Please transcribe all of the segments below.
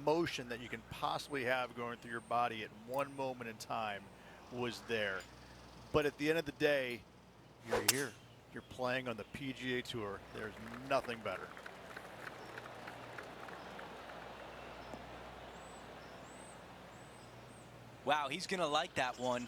emotion that you can possibly have going through your body at one moment in time was there. But at the end of the day, you're here. You're playing on the PGA Tour. There's nothing better. Wow, he's going to like that one.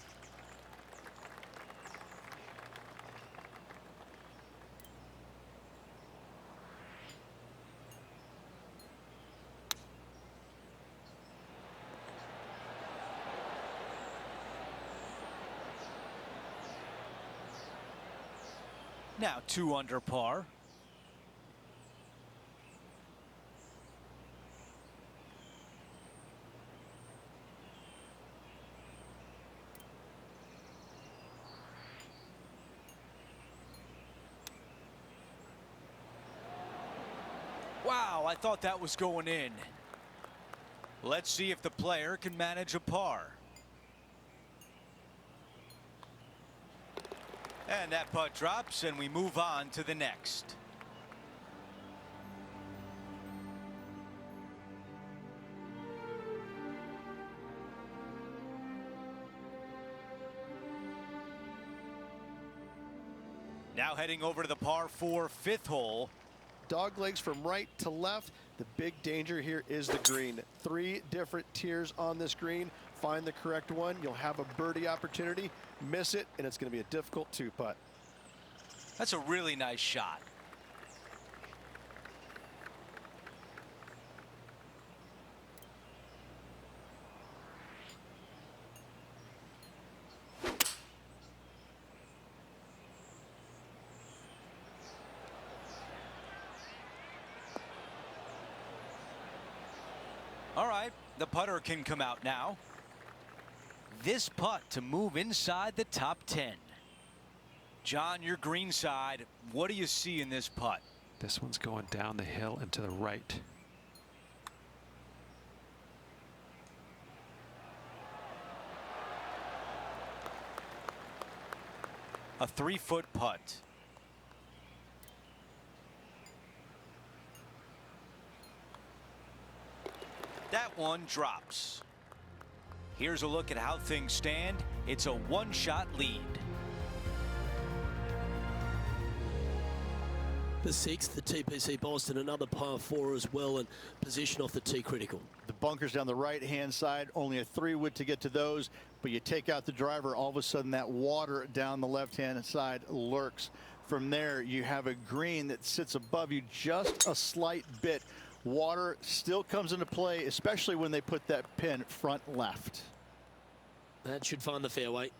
Now 2 under par. Wow, I thought that was going in. Let's see if the player can manage a par. And that putt drops, and we move on to the next. Now heading over to the par 4 5th hole. Dog legs from right to left. The big danger here is the green. 3 different tiers on this green. Find the correct one. You'll have a birdie opportunity. Miss it, and it's going to be a difficult 2-putt. That's a really nice shot. All right, the putter can come out now. This putt to move inside the top 10. John, your green side, what do you see in this putt? This one's going down the hill and to the right. A 3-foot putt. That one drops. Here's a look at how things stand. It's a 1-shot lead. The 6th, the TPC Boston, another par 4 as well, and position off the tee critical. The bunkers down the right-hand side, only a 3-wood to get to those, but you take out the driver, all of a sudden that water down the left-hand side lurks. From there, you have a green that sits above you just a slight bit. Water still comes into play, especially when they put that pin front left. That should find the fairway.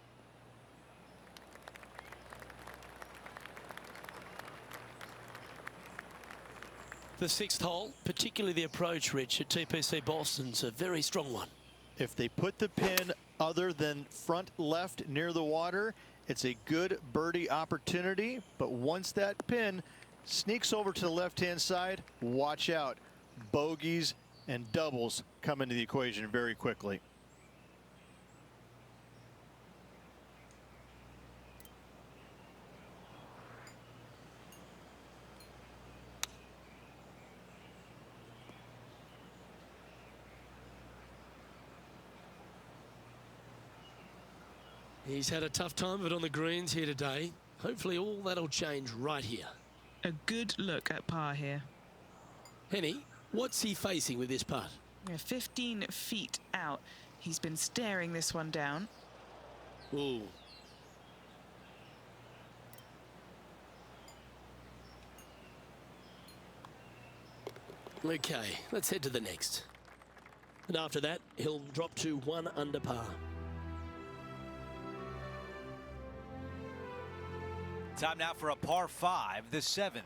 The 6th hole, particularly the approach, Rich, at TPC Boston's a very strong one. If they put the pin other than front left near the water, it's a good birdie opportunity. But once that pin sneaks over to the left-hand side, watch out. Bogeys and doubles come into the equation very quickly. He's had a tough time of it on the greens here today. Hopefully all that'll change right here. A good look at par here. Henny, what's he facing with this putt? Yeah, 15 feet out. He's been staring this one down. Ooh. Okay, let's head to the next. And after that, he'll drop to 1 under par. Time now for a par 5, the 7th.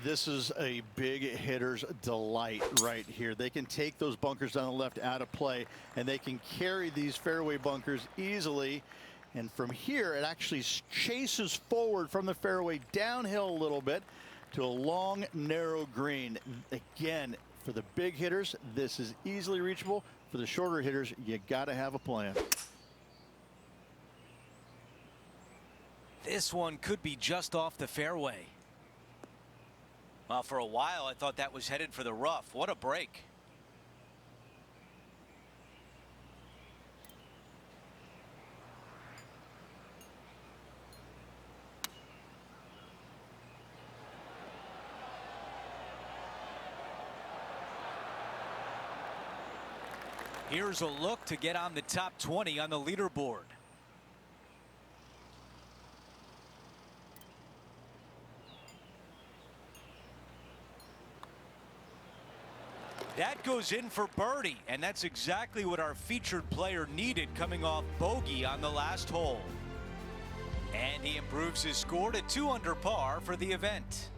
This is a big hitter's delight right here. They can take those bunkers down the left out of play, and they can carry these fairway bunkers easily. And from here, it actually chases forward from the fairway downhill a little bit to a long, narrow green. Again, for the big hitters, this is easily reachable. For the shorter hitters, you got to have a plan. This one could be just off the fairway. Well, for a while, I thought that was headed for the rough. What a break. Here's a look to get on the top 20 on the leaderboard. That goes in for birdie, and that's exactly what our featured player needed coming off bogey on the last hole. And he improves his score to 2 under par for the event.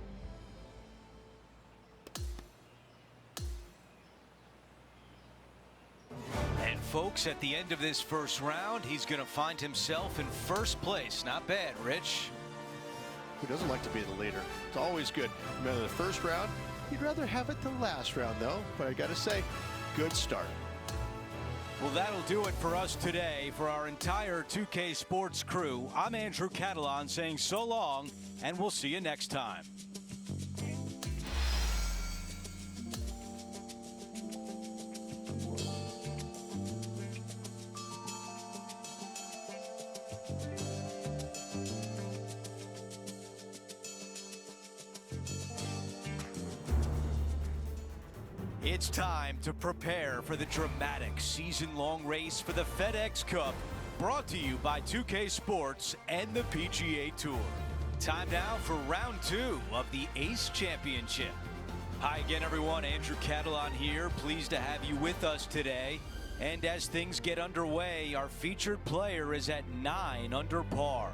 And folks, at the end of this first round, he's going to find himself in first place. Not bad, Rich. Who doesn't like to be the leader? It's always good. Remember the first round? You'd rather have it the last round, though. But I got to say, good start. Well, that'll do it for us today. For our entire 2K Sports crew, I'm Andrew Catalan saying so long, and we'll see you next time. It's time to prepare for the dramatic season-long race for the FedExCup, brought to you by 2K Sports and the PGA Tour. Time now for round 2 of the Ace Championship. Hi again, everyone. Andrew Catalan here. Pleased to have you with us today. And as things get underway, our featured player is at 9 under par.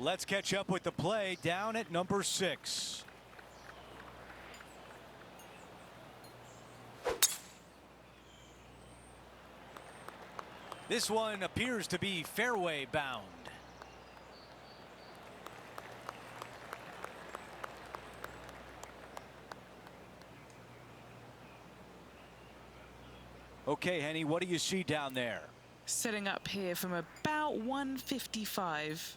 Let's catch up with the play down at number 6. This one appears to be fairway bound. Okay, Henny, what do you see down there? Setting up here from about 155.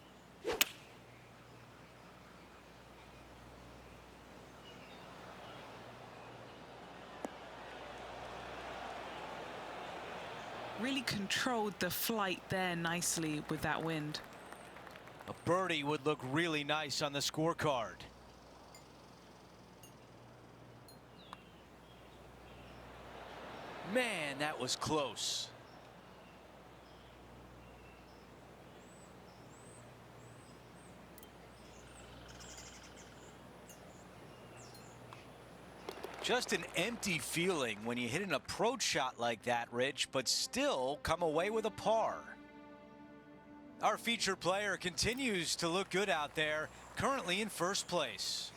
Really controlled the flight there nicely with that wind. A birdie would look really nice on the scorecard. Man, that was close. Just an empty feeling when you hit an approach shot like that, Rich, but still come away with a par. Our featured player continues to look good out there, currently in first place.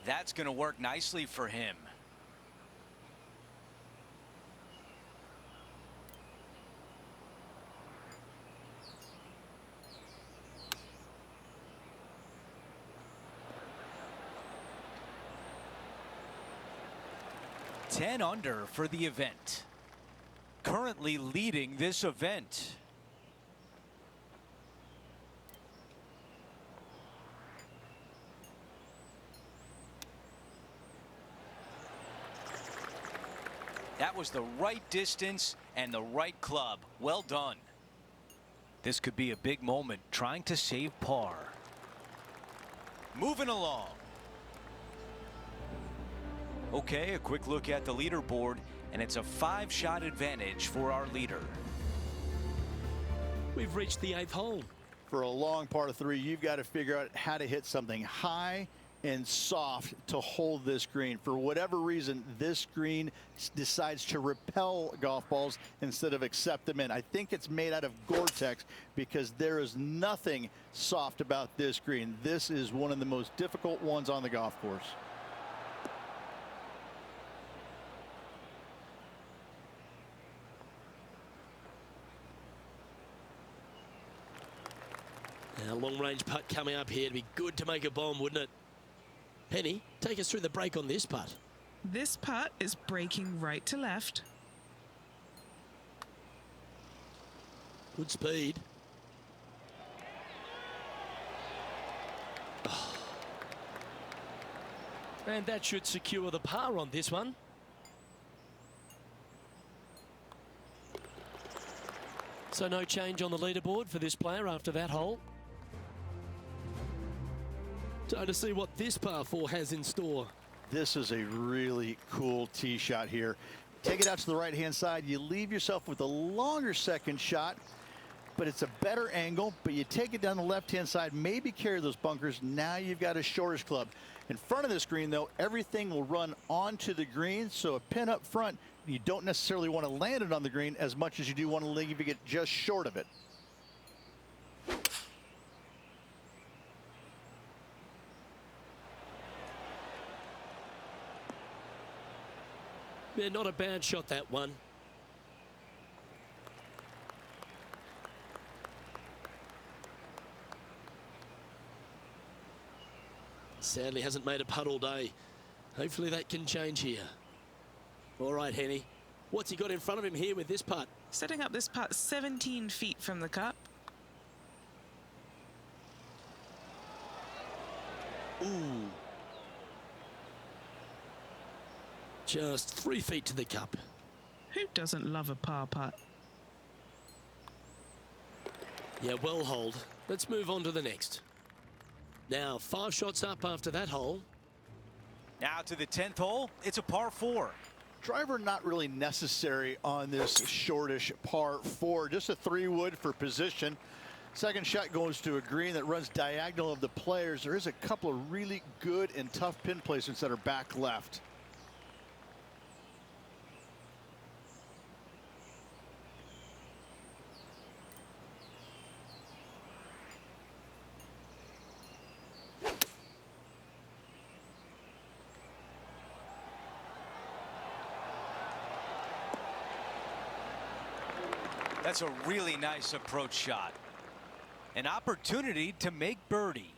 That's going to work nicely for him. Ten under for the event. Currently leading this event. That was the right distance and the right club. Well done. This could be a big moment, trying to save par. Moving along. Okay, a quick look at the leaderboard, and it's a 5-shot advantage for our leader. We've reached the 8th hole. For a long part of 3, you've got to figure out how to hit something high and soft to hold this green. For whatever reason, this green decides to repel golf balls instead of accept them in. I think it's made out of Gore-Tex because there is nothing soft about this green. This is one of the most difficult ones on the golf course. Now, long-range putt coming up here. It'd be good to make a bomb, wouldn't it? Henny, take us through the break on this putt. This putt is breaking right to left. Good speed. And that should secure the par on this one. So no change on the leaderboard for this player after that hole. Time to see what this par 4 has in store. This is a really cool tee shot here. Take it out to the right-hand side. You leave yourself with a longer second shot, but it's a better angle. But you take it down the left-hand side, maybe carry those bunkers. Now you've got a shortish club. In front of this green, though, everything will run onto the green. So a pin up front, you don't necessarily want to land it on the green as much as you do want to leave it just short of it. Yeah, not a bad shot, that one. Sadly hasn't made a putt all day. Hopefully that can change here. All right, Henny. What's he got in front of him here with this putt? Setting up this putt 17 feet from the cup. Ooh. Just 3 feet to the cup. Who doesn't love a par putt? Yeah, well holed. Let's move on to the next. Now, 5 shots up after that hole. Now to the 10th hole. It's a par 4. Driver not really necessary on this shortish par 4. Just a 3-wood for position. Second shot goes to a green that runs diagonal of the players. There is a couple of really good and tough pin placements that are back left. That's a really nice approach shot. An opportunity to make birdie.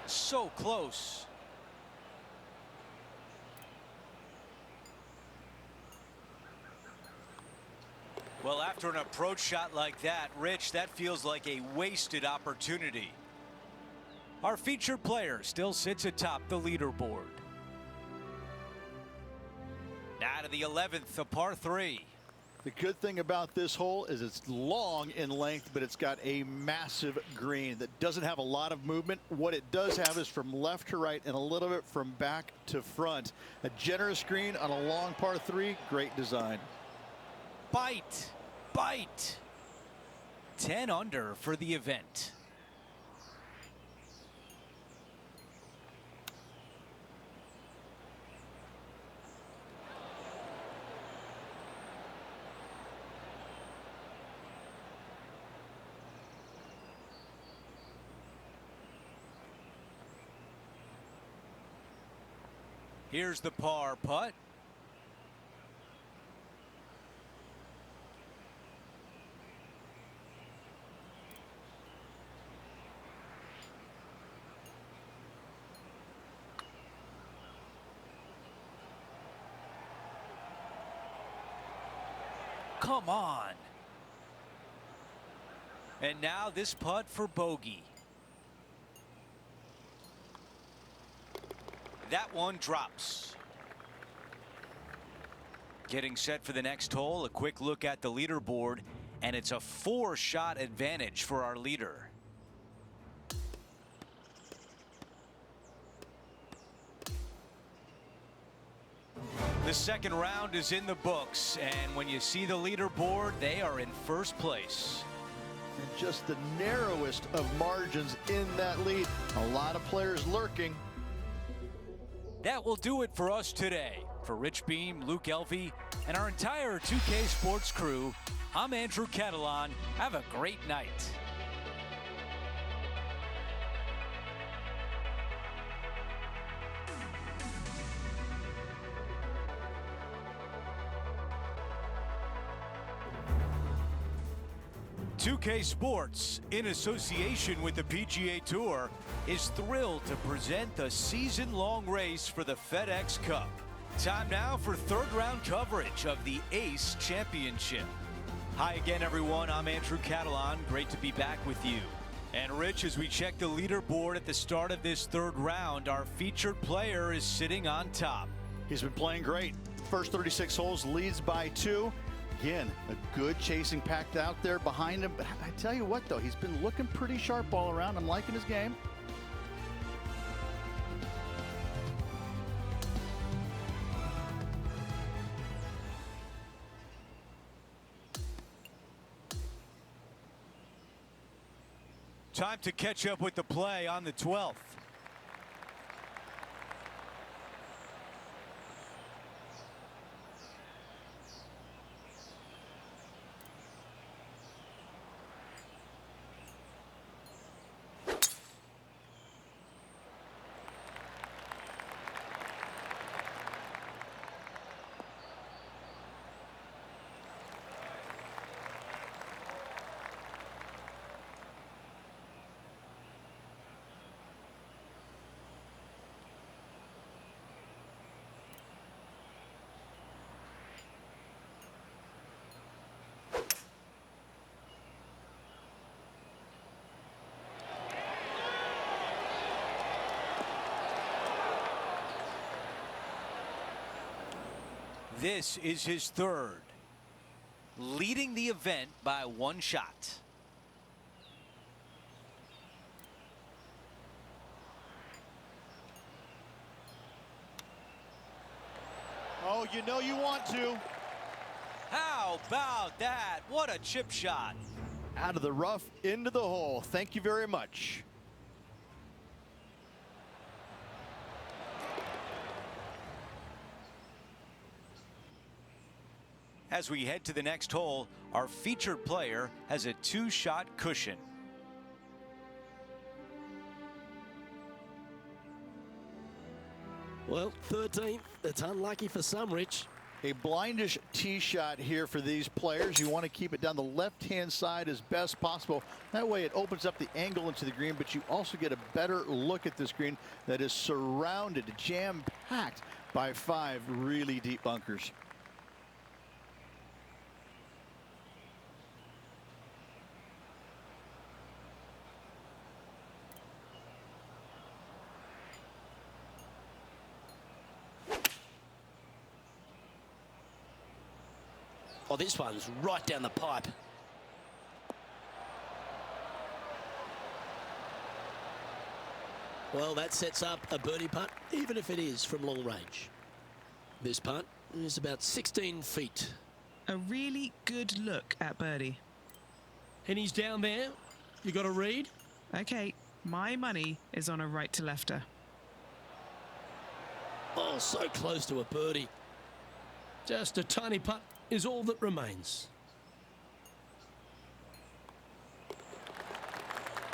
So close. Well, after an approach shot like that, Rich, that feels like a wasted opportunity. Our featured player still sits atop the leaderboard. Now to the 11th, a par 3. The good thing about this hole is it's long in length, but it's got a massive green that doesn't have a lot of movement. What it does have is from left to right and a little bit from back to front. A generous green on a long par 3, great design. Bite, bite. 10 under for the event. Here's the par putt. Come on. And now this putt for bogey. That one drops. Getting set for the next hole, a quick look at the leaderboard, and it's a 4-shot advantage for our leader. The second round is in the books, and when you see the leaderboard, they are in first place. And just the narrowest of margins in that lead. A lot of players lurking. That will do it for us today. For Rich Beam, Luke Elvey, and our entire 2K Sports crew, I'm Andrew Catalan. Have a great night. 2K Sports, in association with the PGA Tour, is thrilled to present the season-long race for the FedExCup. Time now for third-round coverage of the Ace Championship. Hi again, everyone. I'm Andrew Catalan. Great to be back with you. And Rich, as we check the leaderboard at the start of this third round, our featured player is sitting on top. He's been playing great. First 36 holes, leads by 2. Again, a good chasing packed out there behind him. But I tell you what, though, he's been looking pretty sharp all around. I'm liking his game. Time to catch up with the play on the 12th. This is his third, leading the event by 1 shot. Oh, you know you want to. How about that? What a chip shot. Out of the rough, into the hole. Thank you very much. As we head to the next hole, our featured player has a 2-shot cushion. Well, 13th. That's unlucky for some, Rich. A blindish tee shot here for these players. You want to keep it down the left-hand side as best possible. That way it opens up the angle into the green, but you also get a better look at this green that is surrounded, jam-packed by 5 really deep bunkers. Oh, this one's right down the pipe. Well, that sets up a birdie putt, even if it is from long range. This putt is about 16 feet. A really good look at birdie. And he's down there. You got a read? Okay, my money is on a right-to-lefter. Oh, so close to a birdie. Just a tiny putt is all that remains.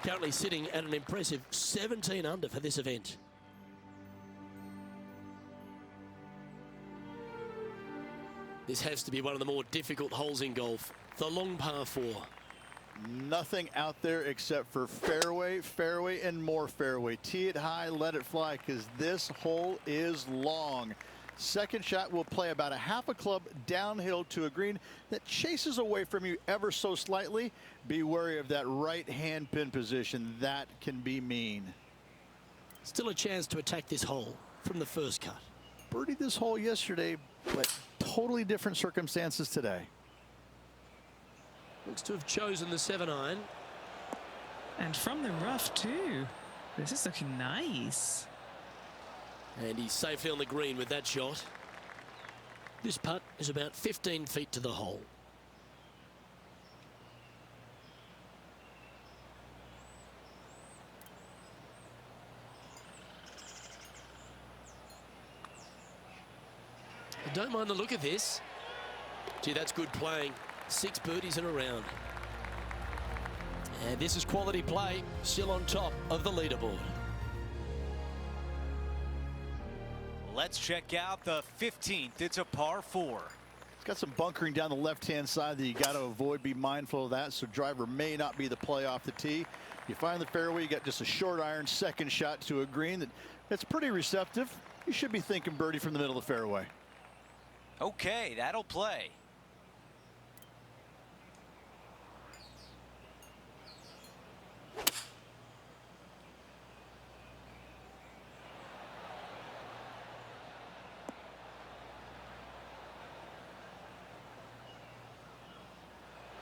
Currently sitting at an impressive 17 under for this event. This has to be one of the more difficult holes in golf, the long par 4. Nothing out there except for fairway, fairway, and more fairway. Tee it high, let it fly, because this hole is long. Second shot will play about a half a club downhill to a green that chases away from you ever so slightly. Be wary of that right hand pin position. That can be mean. Still a chance to attack this hole from the first cut. Birdied this hole yesterday, but totally different circumstances today. Looks to have chosen the 7-iron. And from the rough too. This is looking nice. And he's safely on the green with that shot. This putt is about 15 feet to the hole. I don't mind the look of this. Gee, that's good playing. 6 birdies in a round. And this is quality play, still on top of the leaderboard. Let's check out the 15th. It's a par 4. It's got some bunkering down the left-hand side that you got to avoid. Be mindful of that. So driver may not be the play off the tee. You find the fairway, you got just a short iron second shot to a green that's pretty receptive. You should be thinking birdie from the middle of the fairway. Okay, that'll play.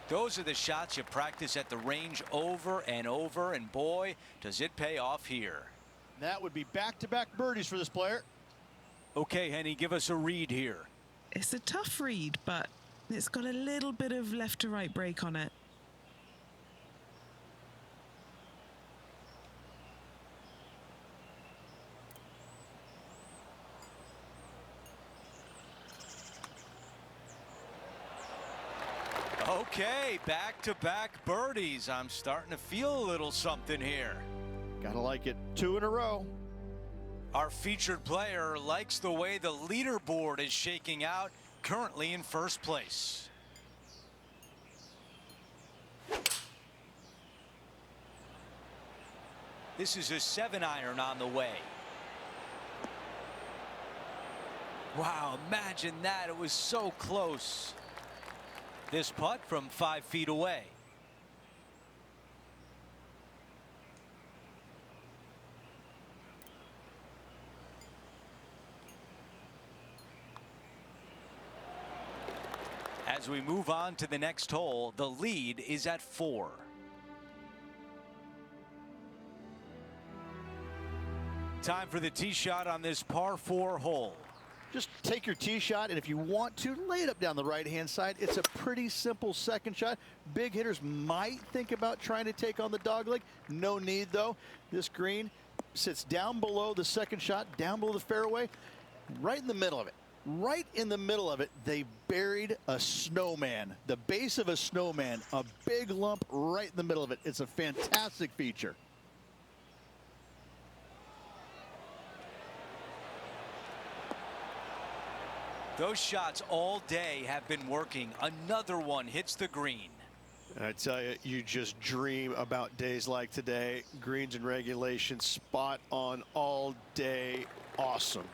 Those are the shots you practice at the range over and over, and boy, does it pay off here. That would be back-to-back birdies for this player. Okay, Henny, give us a read here. It's a tough read, but it's got a little bit of left to right break on it. Okay, back-to-back birdies. I'm starting to feel a little something here. Gotta like it. 2 in a row. Our featured player likes the way the leaderboard is shaking out, currently in first place. This is a 7-iron on the way. Wow, imagine that. It was so close. This putt from 5 feet away. As we move on to the next hole, the lead is at 4. Time for the tee shot on this par 4 hole. Just take your tee shot, and if you want to, lay it up down the right-hand side. It's a pretty simple second shot. Big hitters might think about trying to take on the dogleg. No need, though. This green sits down below the second shot, down below the fairway, right in the middle of it. Right in the middle of it, they buried a snowman. The base of a snowman, a big lump right in the middle of it. It's a fantastic feature. Those shots all day have been working. Another one hits the green. I tell you, you just dream about days like today. Greens and regulation, spot on all day. Awesome.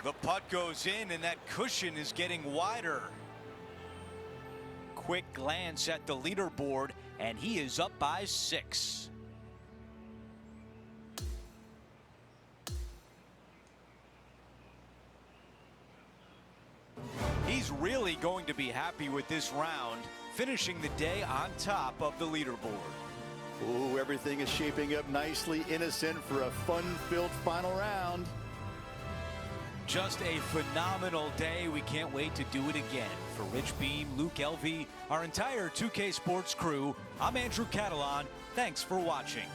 The putt goes in, and that cushion is getting wider. Quick glance at the leaderboard, and he is up by 6. He's really going to be happy with this round, finishing the day on top of the leaderboard. Ooh, everything is shaping up nicely, innocent for a fun-filled final round. Just a phenomenal day. We can't wait to do it again. For Rich Beam, Luke Elvey, our entire 2K Sports crew, I'm Andrew Catalan. Thanks for watching.